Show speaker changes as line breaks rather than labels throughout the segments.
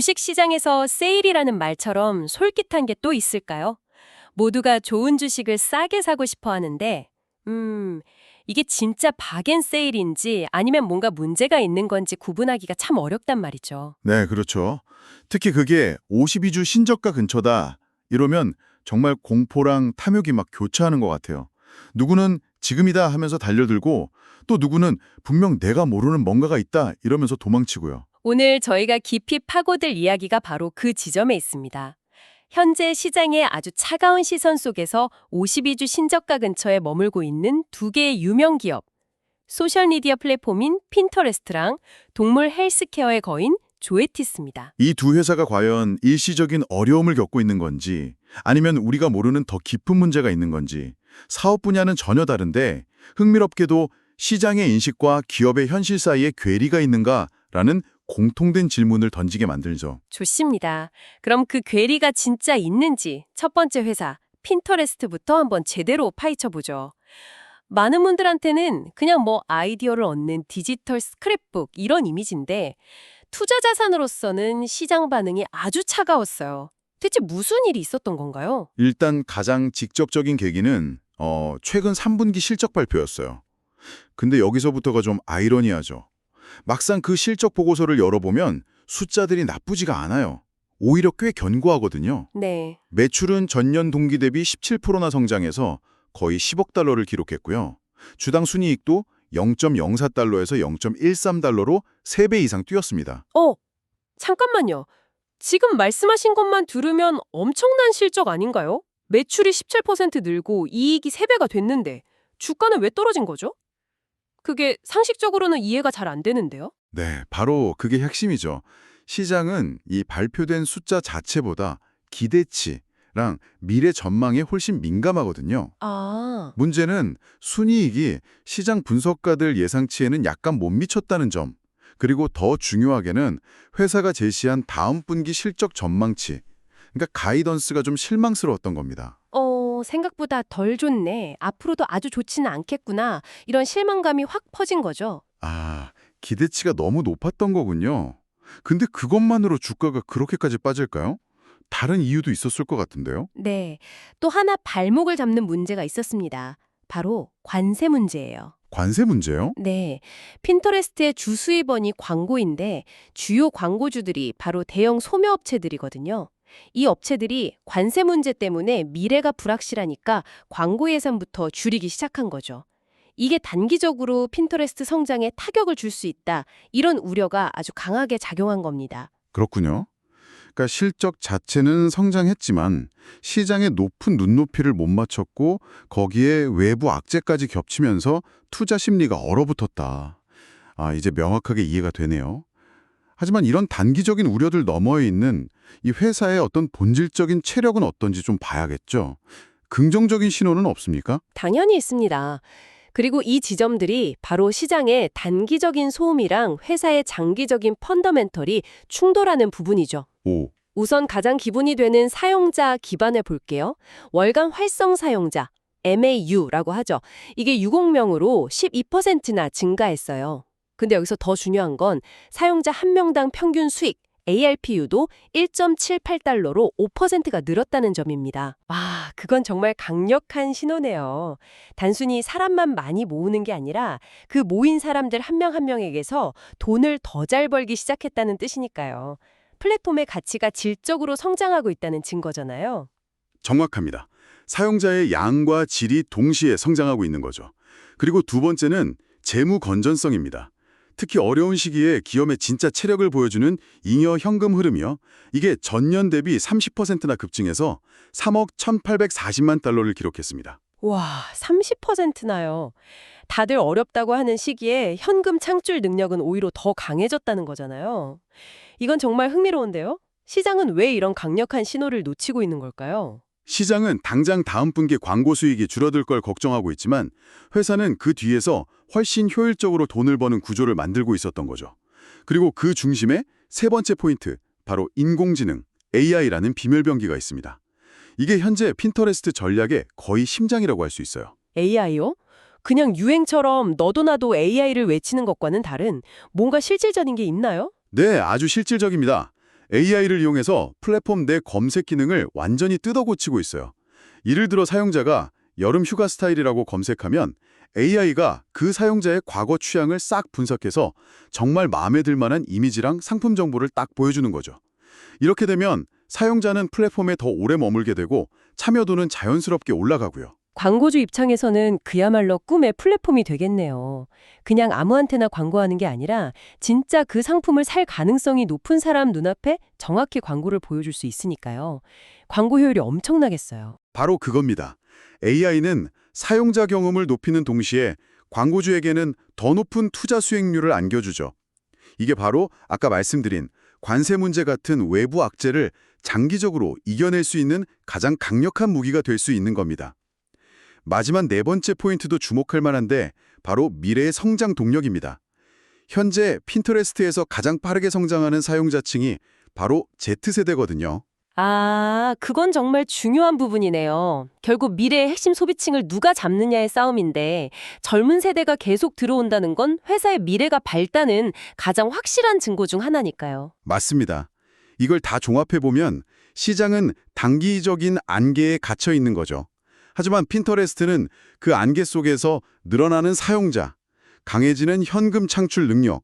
주식시장에서 세일이라는 말처럼 솔깃한 게 또 있을까요? 모두가 좋은 주식을 싸게 사고 싶어 하는데, 이게 진짜 박앤 세일인지 아니면 뭔가 문제가 있는 건지 구분하기가 참 어렵단 말이죠.
네, 그렇죠. 특히 그게 52주 신저가 근처다. 이러면 정말 공포랑 탐욕이 막 교차하는 것 같아요. 누구는 지금이다 하면서 달려들고 또 누구는 분명 내가 모르는 뭔가가 있다 이러면서 도망치고요.
오늘 저희가 깊이 파고들 이야기가 바로 그 지점에 있습니다. 현재 시장의 아주 차가운 시선 속에서 52주 신저가 근처에 머물고 있는 두 개의 유명 기업, 소셜미디어 플랫폼인 핀터레스트랑 동물 헬스케어의 거인 조에티스입니다.
이 두 회사가 과연 일시적인 어려움을 겪고 있는 건지 아니면 우리가 모르는 더 깊은 문제가 있는 건지 사업 분야는 전혀 다른데 흥미롭게도 시장의 인식과 기업의 현실 사이에 괴리가 있는가라는 공통된 질문을 던지게 만들죠.
좋습니다. 그럼 그 괴리가 진짜 있는지 첫 번째 회사, 핀터레스트부터 한번 제대로 파헤쳐보죠. 많은 분들한테는 그냥 아이디어를 얻는 디지털 스크랩북 이런 이미지인데 투자 자산으로서는 시장 반응이 아주 차가웠어요. 대체 무슨 일이 있었던 건가요?
일단 가장 직접적인 계기는 최근 3분기 실적 발표였어요. 근데 여기서부터가 좀 아이러니하죠. 막상 그 실적 보고서를 열어보면 숫자들이 나쁘지가 않아요. 오히려 꽤 견고하거든요.
네.
매출은 전년 동기 대비 17%나 성장해서 거의 10억 달러를 기록했고요. 주당 순이익도 0.04달러에서 0.13달러로 3배 이상 뛰었습니다.
잠깐만요. 지금 말씀하신 것만 들으면 엄청난 실적 아닌가요? 매출이 17% 늘고 이익이 3배가 됐는데 주가는 왜 떨어진 거죠? 그게 상식적으로는 이해가 잘 안 되는데요.
네, 바로 그게 핵심이죠. 시장은 이 발표된 숫자 자체보다 기대치랑 미래 전망에 훨씬 민감하거든요.
아,
문제는 순이익이 시장 분석가들 예상치에는 약간 못 미쳤다는 점, 그리고 더 중요하게는 회사가 제시한 다음 분기 실적 전망치, 그러니까 가이던스가 좀 실망스러웠던 겁니다.
생각보다 덜 좋네. 앞으로도 아주 좋지는 않겠구나. 이런 실망감이 확 퍼진 거죠.
아, 기대치가 너무 높았던 거군요. 근데 그것만으로 주가가 그렇게까지 빠질까요? 다른 이유도 있었을 것 같은데요?
네. 또 하나 발목을 잡는 문제가 있었습니다. 바로 관세 문제예요.
관세 문제요?
네. 핀터레스트의 주 수입원이 광고인데 주요 광고주들이 바로 대형 소매업체들이거든요. 이 업체들이 관세 문제 때문에 미래가 불확실하니까 광고 예산부터 줄이기 시작한 거죠. 이게 단기적으로 핀터레스트 성장에 타격을 줄 수 있다. 이런 우려가 아주 강하게 작용한 겁니다.
그렇군요. 그러니까 실적 자체는 성장했지만 시장의 높은 눈높이를 못 맞췄고 거기에 외부 악재까지 겹치면서 투자 심리가 얼어붙었다. 아, 이제 명확하게 이해가 되네요. 하지만 이런 단기적인 우려들 너머에 있는 이 회사의 어떤 본질적인 체력은 어떤지 좀 봐야겠죠. 긍정적인 신호는 없습니까?
당연히 있습니다. 그리고 이 지점들이 바로 시장의 단기적인 소음이랑 회사의 장기적인 펀더멘털이 충돌하는 부분이죠.
오,
우선 가장 기본이 되는 사용자 기반을 볼게요. 월간 활성 사용자, MAU라고 하죠. 이게 60명으로 12%나 증가했어요. 근데 여기서 더 중요한 건 사용자 한 명당 평균 수익, ARPU도 1.78달러로 5%가 늘었다는 점입니다. 와, 그건 정말 강력한 신호네요. 단순히 사람만 많이 모으는 게 아니라 그 모인 사람들 한 명 한 명에게서 돈을 더 잘 벌기 시작했다는 뜻이니까요. 플랫폼의 가치가 질적으로 성장하고 있다는 증거잖아요.
정확합니다. 사용자의 양과 질이 동시에 성장하고 있는 거죠. 그리고 두 번째는 재무 건전성입니다. 특히 어려운 시기에 기업의 진짜 체력을 보여주는 잉여 현금 흐름이요. 이게 전년 대비 30%나 급증해서 3억 1,840만 달러를 기록했습니다.
와, 30%나요. 다들 어렵다고 하는 시기에 현금 창출 능력은 오히려 더 강해졌다는 거잖아요. 이건 정말 흥미로운데요? 시장은 왜 이런 강력한 신호를 놓치고 있는 걸까요?
시장은 당장 다음 분기 광고 수익이 줄어들 걸 걱정하고 있지만 회사는 그 뒤에서 훨씬 효율적으로 돈을 버는 구조를 만들고 있었던 거죠. 그리고 그 중심에 세 번째 포인트, 바로 인공지능, AI라는 비밀병기가 있습니다. 이게 현재 핀터레스트 전략의 거의 심장이라고 할 수 있어요.
AI요? 그냥 유행처럼 너도 나도 AI를 외치는 것과는 다른 뭔가 실질적인 게 있나요?
네, 아주 실질적입니다. AI를 이용해서 플랫폼 내 검색 기능을 완전히 뜯어고치고 있어요. 예를 들어 사용자가 여름 휴가 스타일이라고 검색하면 AI가 그 사용자의 과거 취향을 싹 분석해서 정말 마음에 들 만한 이미지랑 상품 정보를 딱 보여주는 거죠. 이렇게 되면 사용자는 플랫폼에 더 오래 머물게 되고 참여도는 자연스럽게 올라가고요.
광고주 입장에서는 그야말로 꿈의 플랫폼이 되겠네요. 그냥 아무한테나 광고하는 게 아니라 진짜 그 상품을 살 가능성이 높은 사람 눈앞에 정확히 광고를 보여줄 수 있으니까요. 광고 효율이 엄청나겠어요.
바로 그겁니다. AI는 사용자 경험을 높이는 동시에 광고주에게는 더 높은 투자 수익률을 안겨주죠. 이게 바로 아까 말씀드린 관세 문제 같은 외부 악재를 장기적으로 이겨낼 수 있는 가장 강력한 무기가 될 수 있는 겁니다. 마지막 네 번째 포인트도 주목할 만한데 바로 미래의 성장 동력입니다. 현재 핀터레스트에서 가장 빠르게 성장하는 사용자층이 바로 Z세대거든요.
아, 그건 정말 중요한 부분이네요. 결국 미래의 핵심 소비층을 누가 잡느냐의 싸움인데 젊은 세대가 계속 들어온다는 건 회사의 미래가 밝다는 가장 확실한 증거 중 하나니까요.
맞습니다. 이걸 다 종합해보면 시장은 단기적인 안개에 갇혀 있는 거죠. 하지만 핀터레스트는 그 안개 속에서 늘어나는 사용자, 강해지는 현금 창출 능력,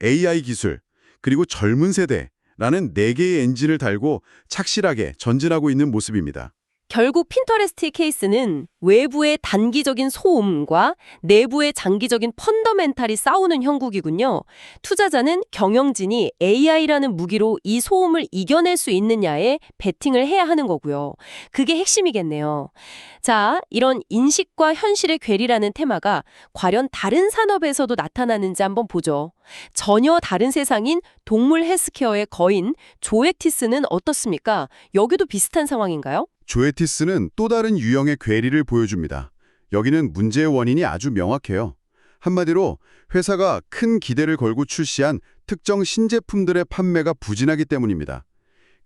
AI 기술, 그리고 젊은 세대라는 네 개의 엔진을 달고 착실하게 전진하고 있는 모습입니다.
결국 핀터레스트의 케이스는 외부의 단기적인 소음과 내부의 장기적인 펀더멘탈이 싸우는 형국이군요. 투자자는 경영진이 AI라는 무기로 이 소음을 이겨낼 수 있느냐에 베팅을 해야 하는 거고요. 그게 핵심이겠네요. 자, 이런 인식과 현실의 괴리라는 테마가 과연 다른 산업에서도 나타나는지 한번 보죠. 전혀 다른 세상인 동물 헬스케어의 거인 조에티스는 어떻습니까? 여기도 비슷한 상황인가요?
조에티스는 또 다른 유형의 괴리를 보여줍니다. 여기는 문제의 원인이 아주 명확해요. 한마디로 회사가 큰 기대를 걸고 출시한 특정 신제품들의 판매가 부진하기 때문입니다.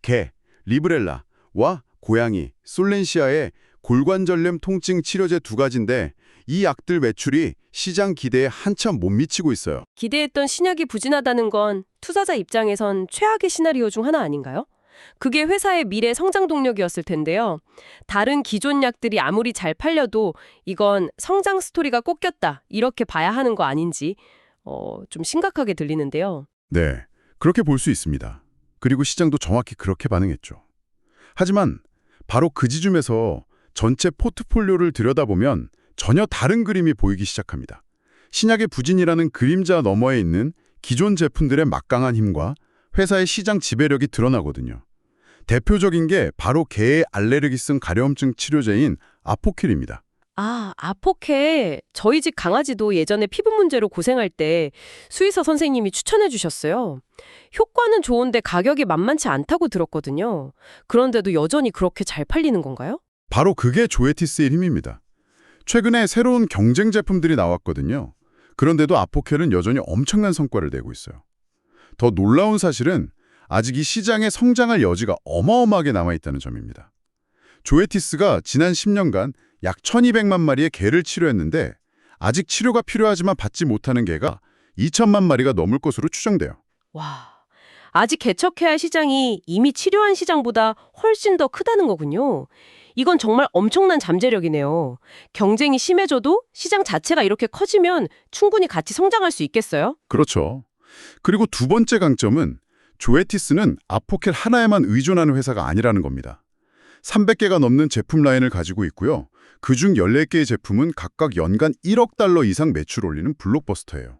개, 리브렐라와 고양이, 솔렌시아의 골관절염 통증 치료제 두 가지인데 이 약들 매출이 시장 기대에 한참 못 미치고 있어요.
기대했던 신약이 부진하다는 건 투자자 입장에선 최악의 시나리오 중 하나 아닌가요? 그게 회사의 미래 성장 동력이었을 텐데요. 다른 기존 약들이 아무리 잘 팔려도 이건 성장 스토리가 꺾였다 이렇게 봐야 하는 거 아닌지 좀 심각하게 들리는데요.
네, 그렇게 볼 수 있습니다. 그리고 시장도 정확히 그렇게 반응했죠. 하지만 바로 그 지점에서 전체 포트폴리오를 들여다보면 전혀 다른 그림이 보이기 시작합니다. 신약의 부진이라는 그림자 너머에 있는 기존 제품들의 막강한 힘과 회사의 시장 지배력이 드러나거든요. 대표적인 게 바로 개의 알레르기성 가려움증 치료제인 아포킬입니다.
아, 아포케. 저희 집 강아지도 예전에 피부 문제로 고생할 때 수의사 선생님이 추천해 주셨어요. 효과는 좋은데 가격이 만만치 않다고 들었거든요. 그런데도 여전히 그렇게 잘 팔리는 건가요?
바로 그게 조에티스의 힘입니다. 최근에 새로운 경쟁 제품들이 나왔거든요. 그런데도 아포켈은 여전히 엄청난 성과를 내고 있어요. 더 놀라운 사실은 아직 이 시장에 성장할 여지가 어마어마하게 남아있다는 점입니다. 조에티스가 지난 10년간 약 1200만 마리의 개를 치료했는데 아직 치료가 필요하지만 받지 못하는 개가 2000만 마리가 넘을 것으로 추정돼요.
와, 아직 개척해야 할 시장이 이미 치료한 시장보다 훨씬 더 크다는 거군요. 이건 정말 엄청난 잠재력이네요. 경쟁이 심해져도 시장 자체가 이렇게 커지면 충분히 같이 성장할 수 있겠어요?
그렇죠. 그리고 두 번째 강점은 조에티스는 아포켈 하나에만 의존하는 회사가 아니라는 겁니다. 300개가 넘는 제품 라인을 가지고 있고요. 그중 14개의 제품은 각각 연간 1억 달러 이상 매출 올리는 블록버스터예요.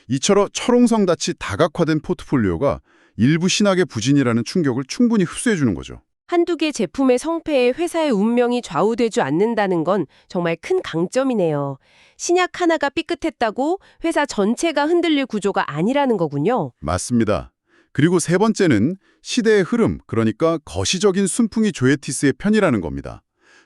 이처럼 철옹성같이 다각화된 포트폴리오가 일부 신약의 부진이라는 충격을 충분히 흡수해주는 거죠.
한두 개 제품의 성패에 회사의 운명이 좌우되지 않는다는 건 정말 큰 강점이네요. 신약 하나가 삐끗했다고 회사 전체가 흔들릴 구조가 아니라는 거군요.
맞습니다. 그리고 세 번째는 시대의 흐름, 그러니까 거시적인 순풍이 조에티스의 편이라는 겁니다.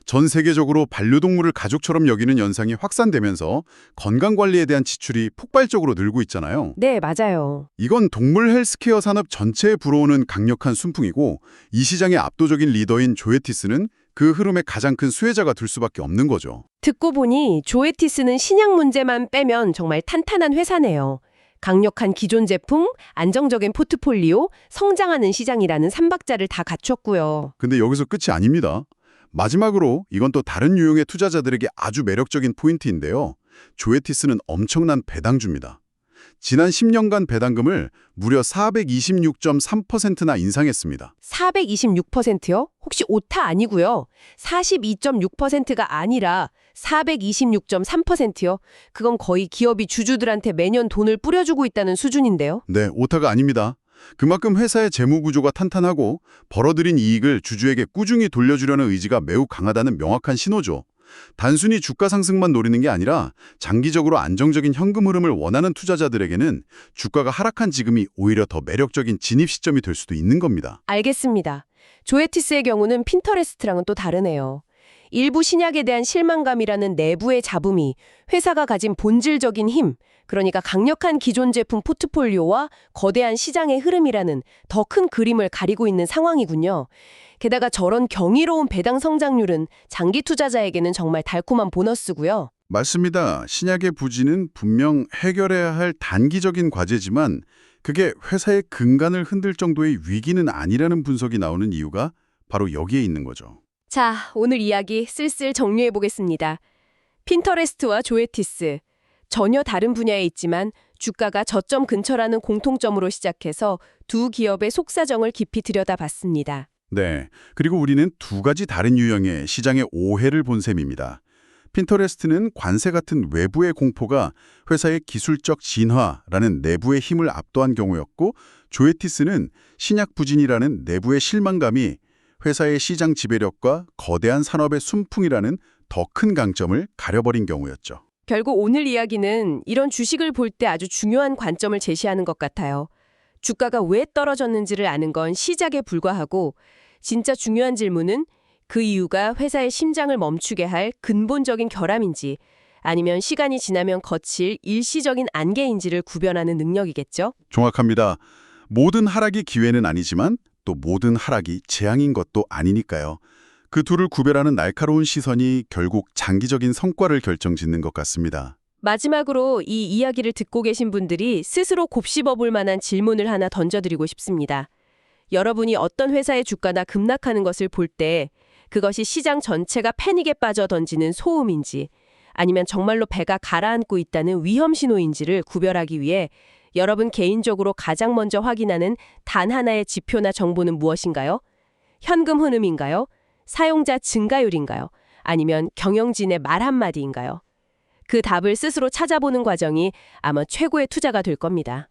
전 세계적으로 반려동물을 가족처럼 여기는 현상이 확산되면서 건강관리에 대한 지출이 폭발적으로 늘고 있잖아요.
네, 맞아요.
이건 동물 헬스케어 산업 전체에 불어오는 강력한 순풍이고 이 시장의 압도적인 리더인 조에티스는 그 흐름의 가장 큰 수혜자가 될 수밖에 없는 거죠.
듣고 보니 조에티스는 신약 문제만 빼면 정말 탄탄한 회사네요. 강력한 기존 제품, 안정적인 포트폴리오, 성장하는 시장이라는 삼박자를 다 갖췄고요.
근데 여기서 끝이 아닙니다. 마지막으로 이건 또 다른 유형의 투자자들에게 아주 매력적인 포인트인데요. 조에티스는 엄청난 배당주입니다. 지난 10년간 배당금을 무려 426.3%나 인상했습니다.
426%요? 혹시 오타 아니고요. 42.6%가 아니라 426.3%요? 그건 거의 기업이 주주들한테 매년 돈을 뿌려주고 있다는 수준인데요.
네, 오타가 아닙니다. 그만큼 회사의 재무 구조가 탄탄하고 벌어들인 이익을 주주에게 꾸준히 돌려주려는 의지가 매우 강하다는 명확한 신호죠. 단순히 주가 상승만 노리는 게 아니라 장기적으로 안정적인 현금 흐름을 원하는 투자자들에게는 주가가 하락한 지금이 오히려 더 매력적인 진입 시점이 될 수도 있는 겁니다.
알겠습니다. 조에티스의 경우는 핀터레스트랑은 또 다르네요. 일부 신약에 대한 실망감이라는 내부의 잡음이 회사가 가진 본질적인 힘, 그러니까 강력한 기존 제품 포트폴리오와 거대한 시장의 흐름이라는 더 큰 그림을 가리고 있는 상황이군요. 게다가 저런 경이로운 배당 성장률은 장기 투자자에게는 정말 달콤한 보너스고요.
맞습니다. 신약의 부진은 분명 해결해야 할 단기적인 과제지만 그게 회사의 근간을 흔들 정도의 위기는 아니라는 분석이 나오는 이유가 바로 여기에 있는 거죠.
자, 오늘 이야기 쓸쓸 정리해 보겠습니다. 핀터레스트와 조에티스. 전혀 다른 분야에 있지만 주가가 저점 근처라는 공통점으로 시작해서 두 기업의 속사정을 깊이 들여다봤습니다.
네, 그리고 우리는 두 가지 다른 유형의 시장의 오해를 본 셈입니다. 핀터레스트는 관세 같은 외부의 공포가 회사의 기술적 진화라는 내부의 힘을 압도한 경우였고, 조에티스는 신약 부진이라는 내부의 실망감이 회사의 시장 지배력과 거대한 산업의 순풍이라는 더 큰 강점을 가려버린 경우였죠.
결국 오늘 이야기는 이런 주식을 볼 때 아주 중요한 관점을 제시하는 것 같아요. 주가가 왜 떨어졌는지를 아는 건 시작에 불과하고 진짜 중요한 질문은 그 이유가 회사의 심장을 멈추게 할 근본적인 결함인지 아니면 시간이 지나면 거칠 일시적인 안개인지를 구별하는 능력이겠죠?
정확합니다. 모든 하락이 기회는 아니지만 또 모든 하락이 재앙인 것도 아니니까요. 그 둘을 구별하는 날카로운 시선이 결국 장기적인 성과를 결정짓는 것 같습니다.
마지막으로 이 이야기를 듣고 계신 분들이 스스로 곱씹어 볼 만한 질문을 하나 던져드리고 싶습니다. 여러분이 어떤 회사의 주가나 급락하는 것을 볼 때 그것이 시장 전체가 패닉에 빠져 던지는 소음인지 아니면 정말로 배가 가라앉고 있다는 위험 신호인지를 구별하기 위해 여러분 개인적으로 가장 먼저 확인하는 단 하나의 지표나 정보는 무엇인가요? 현금 흐름인가요? 사용자 증가율인가요? 아니면 경영진의 말 한마디인가요? 그 답을 스스로 찾아보는 과정이 아마 최고의 투자가 될 겁니다.